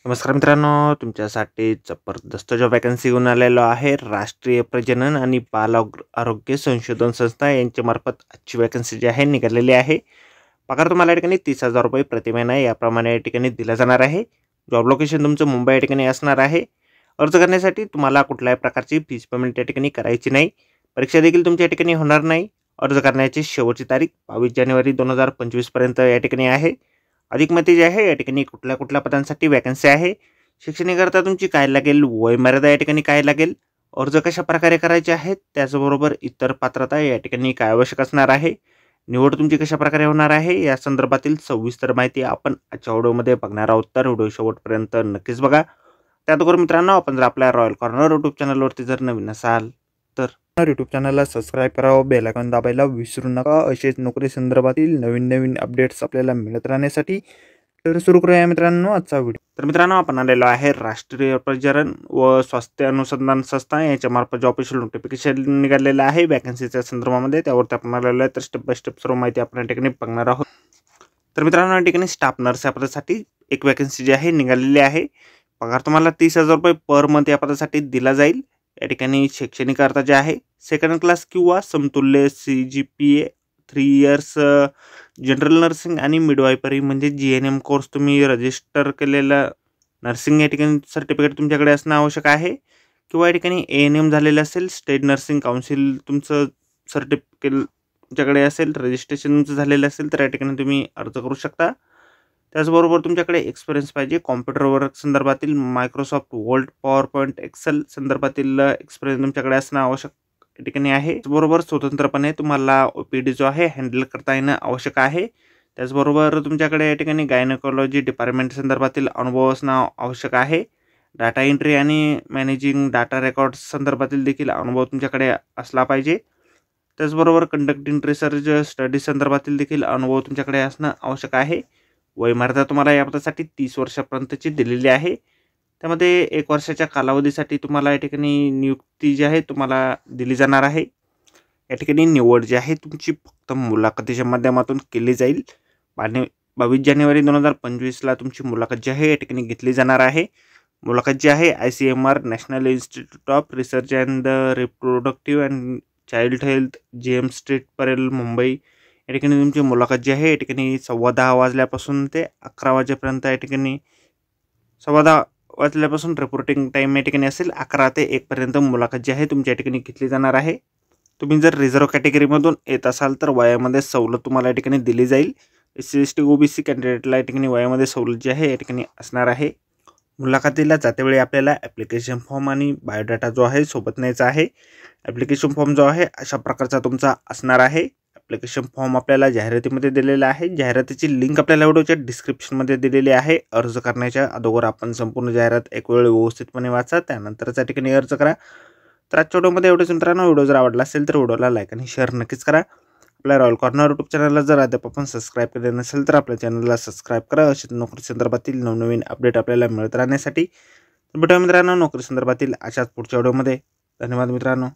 नमस्कार मित्रांनो, तुमच्यासाठी जबरदस्त जॉब वॅकन्सी घेऊन आलेलो आहे. राष्ट्रीय प्रजनन आणि बाल आरोग्य संशोधन संस्था यांच्यामार्फत आजची वॅकन्सी जी आहे निघालेली आहे. पगार तुम्हाला या ठिकाणी 30,000 रुपये प्रति महिना याप्रमाणे या ठिकाणी दिला जाणार आहे. जॉब लोकेशन तुमचं मुंबई या ठिकाणी असणार आहे. अर्ज करण्यासाठी तुम्हाला कुठल्याही प्रकारची फीस पेमेंट या ठिकाणी करायची नाही. परीक्षा देखील तुमच्या या ठिकाणी होणार नाही. अर्ज करण्याची शेवटची तारीख 22 जानेवारी 2025 पर्यंत या ठिकाणी आहे. अधिक माहिती जी आहे या ठिकाणी कुठल्या पदांसाठी वॅकन्सी आहे, शिक्षणाकरता तुमची काय लागेल, वयमर्यादा या ठिकाणी काय लागेल, अर्ज कशा प्रकारे करायचे आहेत, त्याचबरोबर इतर पात्रता या ठिकाणी काय आवश्यक असणार आहे, निवड तुमची कशा प्रकारे होणार आहे, या संदर्भातील सविस्तर माहिती आपण आजच्या व्हिडिओमध्ये बघणार आहोत. तर व्हिडिओ शेवटपर्यंत नक्कीच बघा. त्याचबरोबर मित्रांनो, आपण जर आपल्या रॉयल कॉर्नर यूट्यूब चॅनलवरती जर नवीन असाल तर यूट्यूब चॅनलला सबस्क्राईब करावं, बेल आयकॉन दाबायला विसरू नका. असेच नोकरी संदर्भातील नवीन अपडेट्स आपल्याला मिळत राहण्यासाठी. तर सुरू करूया मित्रांनो आजचा व्हिडिओ. तर मित्रांनो, आपण आलेलो आहे राष्ट्रीय प्रजनन व स्वास्थ्य अनुसंधान संस्था यांच्यामार्फत जॉब नोटिफिकेशन निघालेलं आहे वॅकन्सीच्या संदर्भामध्ये. त्यावरती आपण आलेलो आहे. तर स्टेप बाय स्टेप सर्व माहिती आपण या ठिकाणी बघणार आहोत. तर मित्रांनो, या ठिकाणी स्टाफ नर्स या पदासाठी एक वॅकन्सी जी आहे निघालेली आहे. पगार तुम्हाला 30,000 रुपये पर मंथ या पदासाठी दिला जाईल. या ठिकाणी शैक्षणिक अर्थ जे आहे सेकंड क्लास किंवा समतुल्य CGPA 3 इयर्स जनरल नर्सिंग आणि मिडवायपरी म्हणजे GNM कोर्स तुम्ही रजिस्टर केलेलं नर्सिंग या ठिकाणी सर्टिफिकेट तुमच्याकडे असणं आवश्यक आहे. किंवा या ठिकाणी ANM झालेलं असेल, स्टेट नर्सिंग काउन्सिल तुमचं सर्टिफिकेट तुमच्याकडे असेल, रजिस्ट्रेशन तुमचं झालेलं असेल तर या ठिकाणी तुम्ही अर्ज करू शकता. त्याचबरोबर तुमच्याकडे एक्सपिरियन्स पाहिजे कॉम्प्युटर वर्क संदर्भातील, Microsoft Word, PowerPoint, Excel संदर्भातील एक्सपिरियन्स तुमच्याकडे असणं आवश्यक या ठिकाणी आहे. त्याचबरोबर स्वतंत्रपणे तुम्हाला OPD जो आहे हँडल करता येणं आवश्यक आहे. त्याचबरोबर तुमच्याकडे या ठिकाणी गायनेकॉलॉजी डिपार्टमेंट संदर्भातील अनुभव असणं आवश्यक आहे. डाटा एंट्री आणि मॅनेजिंग डाटा रेकॉर्ड्स संदर्भातील देखील अनुभव तुमच्याकडे असला पाहिजे. त्याचबरोबर कंडक्टिंग रिसर्च स्टडी संदर्भातील देखील अनुभव तुमच्याकडे असणं आवश्यक आहे. वयमर्यादा तुम्हाला या पदासाठी 30 वर्षापर्यंतची दिलेली आहे. त्यामध्ये 1 वर्षाच्या कालावधीसाठी तुम्हाला या ठिकाणी नियुक्ती जी आहे तुम्हाला दिली जाणार आहे. या ठिकाणी निवड जी आहे तुमची फक्त मुलाखतीच्या माध्यमातून केली जाईल. 22 जानेवारी 2025ला तुमची मुलाखत जी आहे या ठिकाणी घेतली जाणार आहे. मुलाखत जी आहे ICMR national institute of research and reproductive and child health, GM street Parel, Mumbai या ठिकाणी तुमची मुलाखत जी आहे या ठिकाणी 10:15 वाजल्यापासून ते 11 वाजेपर्यंत या ठिकाणी 10:15 वाजल्यापासून रिपोर्टिंग टाईम या ठिकाणी असेल. 11 ते 1 पर्यंत मुलाखत जी आहे तुमच्या या ठिकाणी घेतली जाणार आहे. तुम्ही जर रिझर्व्ह कॅटेगरीमधून येत असाल तर वयामध्ये सवलत तुम्हाला या ठिकाणी दिली जाईल. SC ST OBC कॅन्डिडेटला या ठिकाणी वयामध्ये सवलत जी आहे या ठिकाणी असणार आहे. मुलाखतीला जातेवेळी आपल्याला ॲप्लिकेशन फॉर्म आणि बायोडाटा जो आहे सोबत न्यायचा आहे. ॲप्लिकेशन फॉर्म जो आहे अशा प्रकारचा तुमचा असणार आहे. ॲप्लिकेशन फॉर्म आपल्याला जाहिरातीमध्ये दिलेला आहे. जाहिरातीची लिंक आपल्याला व्हिडिओच्या डिस्क्रिप्शनमध्ये दिलेली आहे. अर्ज करण्याच्या अगोदर आपण संपूर्ण जाहिरात एक वेळ व्यवस्थितपणे वाचा, त्यानंतरच या ठिकाणी अर्ज करा. तर आजच्या व्हिडिओमध्ये एवढंच मित्रांनो. व्हिडिओ जर आवडला असेल तर व्हिडिओला लाईक आणि शेअर नक्कीच करा. आपल्या रॉयल कॉर्नर यूट्यूब चॅनलला जर अद्याप आपण सबस्क्राईब केले नसेल तर आपल्या चॅनलला सबस्क्राईब करा. अशाच नोकरी संदर्भातील नवनवीन अपडेट आपल्याला मिळत राहण्यासाठी. भेटूया मित्रांनो नोकरी संदर्भातील अशाच पुढच्या व्हिडिओमध्ये. धन्यवाद मित्रांनो.